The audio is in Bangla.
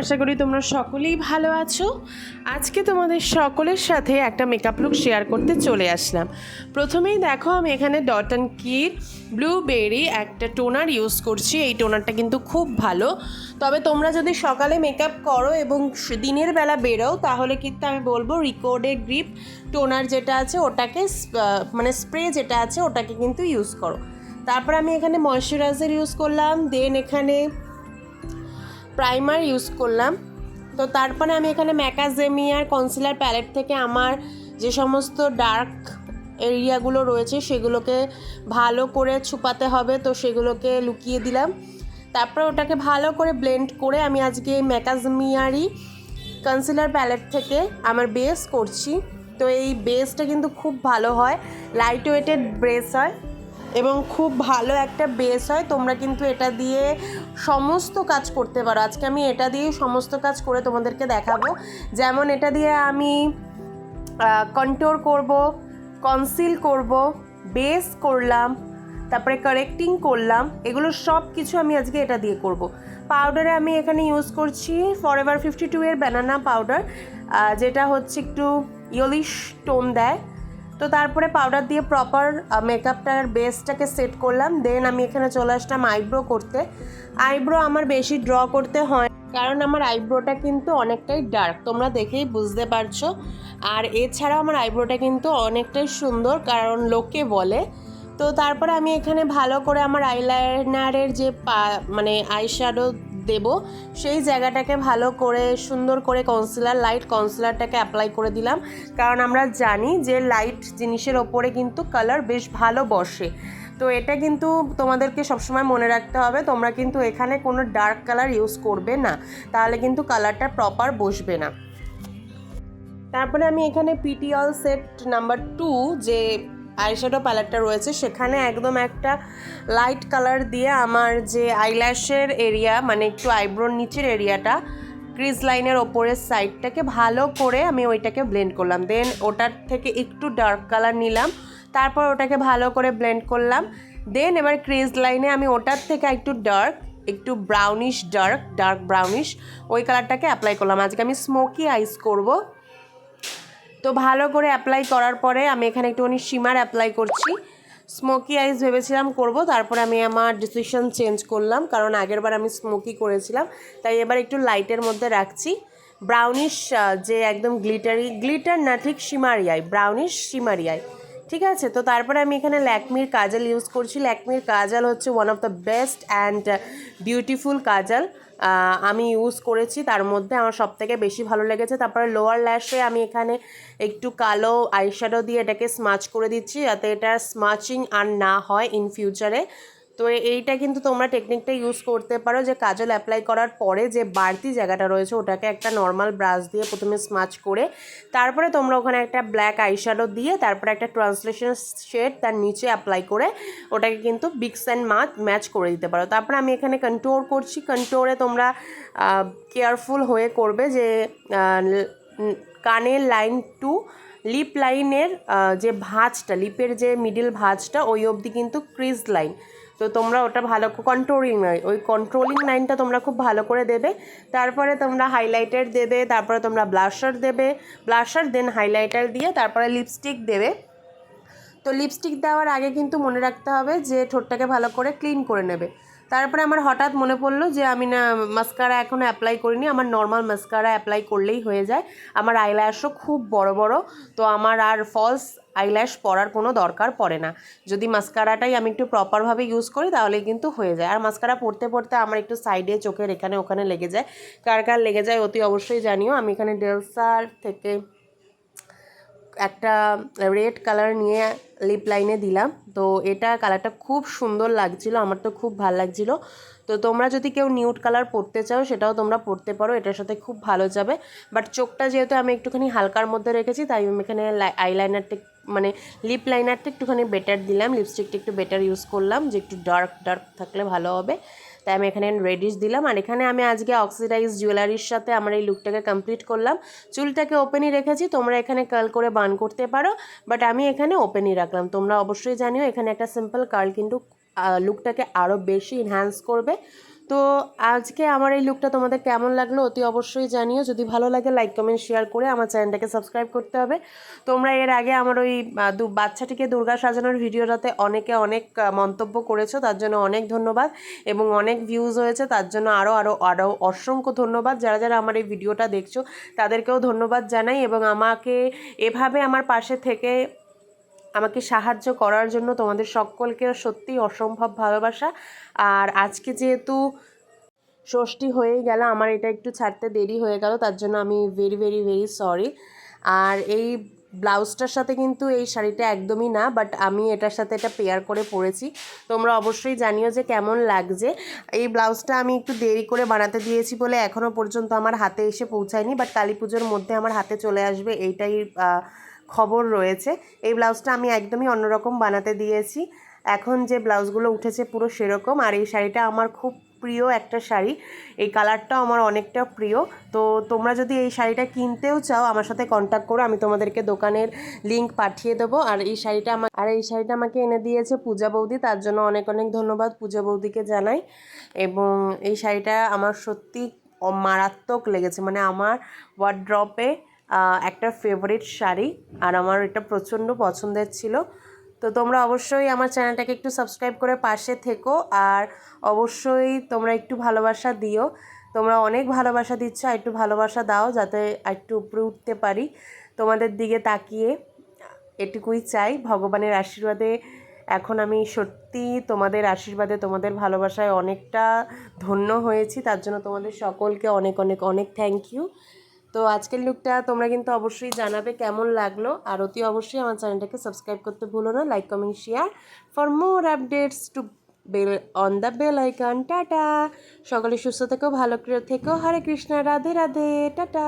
আশা করি তোমরা সকলেই ভালো আছো। আজকে তোমাদের সকলের সাথে একটা মেকআপ লুক শেয়ার করতে চলে আসলাম। প্রথমেই দেখো আমি এখানে ডট অ্যান্ড কির ব্লুবেরি একটা টোনার ইউজ করছি। এই টোনারটা কিন্তু খুব ভালো, তবে তোমরা যদি সকালে মেকআপ করো এবং দিনের বেলা বেরোও তাহলে কিন্তু আমি বলবো রিকোডের গ্রিপ টোনার যেটা আছে ওটাকে মানে স্প্রে যেটা আছে ওটাকে কিন্তু ইউজ করো। তারপর আমি এখানে ময়শ্চারাইজার ইউজ করলাম, দেন এখানে প্রাইমার ইউজ করলাম। তো তারপরে আমি এখানে ম্যাকাডেমিয়ার কনসিলার প্যালেট থেকে আমার যে সমস্ত ডার্ক এরিয়াগুলো রয়েছে সেগুলোকে ভালো করে ছুপাতে হবে, তো সেগুলোকে লুকিয়ে দিলাম। তারপর ওটাকে ভালো করে ব্লেন্ড করে আমি আজকে ম্যাকাডেমিয়ারই কনসিলার প্যালেট থেকে আমার বেস করছি। তো এই বেসটা কিন্তু খুব ভালো হয়, লাইট ওয়েটেড বেস হয় এবং খুব ভালো একটা বেস হয়। তোমরা কিন্তু এটা দিয়ে সমস্ত কাজ করতে পারো। আজকে আমি এটা দিয়েই সমস্ত কাজ করে তোমাদেরকে দেখাবো। যেমন এটা দিয়ে আমি কন্ট্যুর করব, কনসিল করব, বেস করলাম, তারপরে কারেক্টিং করলাম, এগুলো সব কিছু আমি আজকে এটা দিয়ে করব। পাউডারে আমি এখানে ইউজ করছি ফরএভার 52 এর ব্যানানা পাউডার, যেটা হচ্ছে একটু ইয়েলিশ টোন দেয়। তো তারপরে পাউডার দিয়ে প্রপার মেকআপটার বেসটাকে সেট করলাম। দেন আমি এখানে চলে আসলাম আইব্রো করতে। আইব্রো আমার বেশি ড্র করতে হয় কারণ আমার আইব্রোটা কিন্তু অনেকটাই ডার্ক, তোমরা দেখেই বুঝতে পারছো। আর এছাড়াও আমার আইব্রোটা কিন্তু অনেকটাই সুন্দর কারণ লোকে বলে। তো তারপরে আমি এখানে ভালো করে আমার আইলাইনারের যে মানে আইশ্যাডো দেব সেই জায়গাটাকে ভালো করে সুন্দর করে লাইট কনসিলারটাকে অ্যাপ্লাই করে দিলাম, কারণ আমরা জানি যে লাইট জিনিসের ওপরে কিন্তু কালার বেশ ভালো বসে। তো এটা কিন্তু তোমাদেরকে সবসময় মনে রাখতে হবে, তোমরা কিন্তু এখানে কোনো ডার্ক কালার ইউজ করবে না, তাহলে কিন্তু কালারটা প্রপার বসবে না। তারপরে আমি এখানে পিটিঅল সেট নাম্বার 2 যে আইশ্যাডো প্যালেটটা রয়েছে সেখানে একদম একটা লাইট কালার দিয়ে আমার যে আইল্যাশের এরিয়া মানে একটু আইব্রোর নিচের এরিয়াটা ক্রিজ লাইনের ওপরের সাইডটাকে ভালো করে আমি ওইটাকে ব্লেন্ড করলাম। দেন ওটার থেকে একটু ডার্ক কালার নিলাম, তারপর ওটাকে ভালো করে ব্লেন্ড করলাম। দেন এবার ক্রিজ লাইনে আমি ওটার থেকে একটু ব্রাউনিশ ডার্ক ব্রাউনিশ ওই কালারটাকে অ্যাপ্লাই করলাম। আজকে আমি স্মোকি আইস করব। তো ভালো করে অ্যাপ্লাই করার পরে আমি এখানে একটুখানি শিমার অ্যাপ্লাই করছি। স্মোকি আইস ভেবেছিলাম করব, তারপরে আমি আমার ডিসিশন চেঞ্জ করলাম কারণ আগেরবার আমি স্মোকি করেছিলাম, তাই এবার একটু লাইটের মধ্যে রাখছি। ব্রাউনিশ যে একদম গ্লিটার না, ঠিক শিমারি আই, ব্রাউনিশ শিমারি আই, ঠিক আছে। তো তারপরে আমি এখানে ল্যাকমির কাজল ইউজ করছি। ল্যাকমির কাজল হচ্ছে one of the best and beautiful কাজল আমি ইউজ করেছি, তার মধ্যে আমার সবথেকে বেশি ভালো লেগেছে। তারপরে লোয়ার ল্যাশে আমি এখানে একটু কালো আইশ্যাডো দিয়ে এটাকে স্মাচ করে দিচ্ছি যাতে এটা স্মাচিং আর না হয় ইন ফিউচারে। তো এইটা কিন্তু তোমরা টেকনিকটা ইউজ করতে পারো যে কাজল অ্যাপ্লাই করার পরে যে বাড়তি জায়গাটা রয়েছে ওটাকে একটা নর্মাল ব্রাশ দিয়ে প্রথমে স্মাচ করে তারপরে তোমরা ওখানে একটা ব্ল্যাক আইশ্যাডো দিয়ে তারপরে একটা ট্রান্সলেশন শেড তার নিচে অ্যাপ্লাই করে ওটাকে কিন্তু বিক্স অ্যান্ড ম্যাচ করে দিতে পারো। তারপরে আমি এখানে কন্ট্যুর করছি। কন্ট্যুরে তোমরা কেয়ারফুল হয়ে করবে যে কানের লাইন টু লিপ লাইনের যে ভাঁজটা, লিপের যে মিডিল ভাঁজটা ওই অবধি কিন্তু ক্রিজ লাইন, তো তোমরা ওটা ভালো কন্ট্রোলিং লাইনটা তোমরা খুব ভালো করে দেবে। তারপরে তোমরা হাইলাইটার দেবে, তারপরে তোমরা ব্লাশার দেন হাইলাইটার দিয়ে তারপরে লিপস্টিক দেবে। তো লিপস্টিক দেওয়ার আগে কিন্তু মনে রাখতে হবে যে ঠোঁটটাকে ভালো করে ক্লিন করে নেবে। তারপরে আমার হঠাৎ মনে পড়লো যে আমি না মাস্কারা এখনও অ্যাপ্লাই করিনি, আমার নর্মাল মাস্কারা অ্যাপ্লাই করলেই হয়ে যায়। আমার আইল্যাশও খুব বড় বড়, তো আমার আর ফলস আইল্যাশ পরার কোনো দরকার পড়ে না। যদি মাস্কারাটাই আমি একটু প্রপারভাবে ইউজ করি তাহলেই কিন্তু হয়ে যায়। আর মাস্কারা পরতে পরতে আমার একটু সাইডে চোখের এখানে ওখানে লেগে যায়, কার লেগে যায় অতি অবশ্যই জানিও। আমি এখানে ডেলসার থেকে একটা রেড কালার নিয়ে লিপ লাইনে দিলাম, তো এটা কালারটা খুব সুন্দর লাগছিল, আমার তো খুব ভালো লাগছিলো। তো তোমরা যদি কেউ নিউড কালার পরতে চাও সেটাও তোমরা পরতে পারো, এটার সাথে খুব ভালো যাবে। বাট চোখটা যেহেতু আমি একটুখানি হালকার মধ্যে রেখেছি তাই আমি এখানে আইলাইনারটা মানে লিপ লাইনারটা একটুখানি বেটার দিলাম, লিপস্টিকটা একটু বেটার ইউজ করলাম যে একটু ডার্ক থাকলে ভালো হবে, তাই আমি এখানে রেডিশ দিলাম। আর এখানে আমি আজকে অক্সিডাইজ জুয়েলারির সাথে আমার এই লুকটাকে কমপ্লিট করলাম। চুলটাকে ওপেনই রেখেছি, তোমরা এখানে কার্ল করে বান করতে পারো, বাট আমি এখানে ওপেনই রাখলাম। তোমরা অবশ্যই জানিও এখানে একটা সিম্পল কার্ল কিন্তু লুকটাকে আরও বেশি এনহ্যান্স করবে। তো আজকে আমার এই লুকটা তোমাদের কেমন লাগলো অতি অবশ্যই জানিও। যদি ভালো লাগে লাইক কমেন্ট শেয়ার করে আমার চ্যানেলটাকে সাবস্ক্রাইব করতে হবে। তোমরা এর আগে আমার ওই বাচ্চাটিকে দুর্গা সাজানোর ভিডিওটাতে অনেকে অনেক মন্তব্য করেছো, তার জন্য অনেক ধন্যবাদ এবং অনেক ভিউজ হয়েছে, তার জন্য আরও অসংখ্য ধন্যবাদ। যারা যারা আমার এই ভিডিওটা দেখছো তাদেরকেও ধন্যবাদ জানাই এবং আমাকে এভাবে আমার পাশে থেকে আমাকে সাহায্য করার জন্য তোমাদের সকলকে সত্যিই অসম্ভব ভালোবাসা। আর আজকে যেহেতু ষষ্ঠী হয়েই গেল, আমার এটা একটু ছাড়তে দেরি হয়ে গেল, তার জন্য আমি ভেরি ভেরি ভেরি সরি। আর এই ব্লাউজটার সাথে কিন্তু এই শাড়িটা একদমই না, বাট আমি এটার সাথে এটা পেয়ার করে পরেছি। তোমরা অবশ্যই জানিও যে কেমন লাগছে। এই ব্লাউজটা আমি একটু দেরি করে বানাতে দিয়েছি বলে এখনও পর্যন্ত আমার হাতে এসে পৌঁছায়নি, বাট কালী পুজোর মধ্যে আমার হাতে চলে আসবে এইটাই খবর রয়েছে। এই ব্লাউজটা আমি একদমই অন্যরকম বানাতে দিয়েছি, এখন যে ব্লাউজগুলো উঠেছে পুরো সেরকম। আর এই শাড়িটা আমার খুব প্রিয় একটা শাড়ি, এই কালারটাও আমার অনেকটা প্রিয়। তো তোমরা যদি এই শাড়িটা কিনতেও চাও আমার সাথে কন্ট্যাক্ট করো, আমি তোমাদেরকে দোকানের লিংক পাঠিয়ে দেবো। আর এই শাড়িটা আমাকে এনে দিয়েছে পূজা বৌদি, তার জন্য অনেক অনেক ধন্যবাদ পূজা বৌদিকে জানাই। এবং এই শাড়িটা আমার সত্যি মারাত্মক লেগেছে, মানে আমার ওয়ার্ড্রপে একটা ফেভারিট শাড়ি, আর আমার এটা প্রচণ্ড পছন্দের ছিল। তো তোমরা অবশ্যই আমার চ্যানেলটাকে একটু সাবস্ক্রাইব করে পাশে থেকো, আর অবশ্যই তোমরা একটু ভালোবাসা দিও। তোমরা অনেক ভালোবাসা দিচ্ছ, আর একটু ভালোবাসা দাও যাতে একটু উপরে উঠতে পারি তোমাদের দিকে তাকিয়ে, এটুকুই চাই। ভগবানের আশীর্বাদে এখন আমি সত্যি তোমাদের আশীর্বাদে তোমাদের ভালোবাসায় অনেকটা ধন্য হয়েছি, তার জন্য তোমাদের সকলকে অনেক অনেক অনেক থ্যাংক ইউ। তো আজকের লুকটা তোমরা কিন্তু অবশ্যই জানাবে কেমন লাগলো, আর অতি অবশ্যই আমার চ্যানেলটাকে সাবস্ক্রাইব করতে ভুলো না। Like comment share for more updates to bell on the bell icon. Tata, সকলে সুস্থ থেকো, ভালো করে থেকো। হরে কৃষ্ণ, রাধে রাধে, টাটা।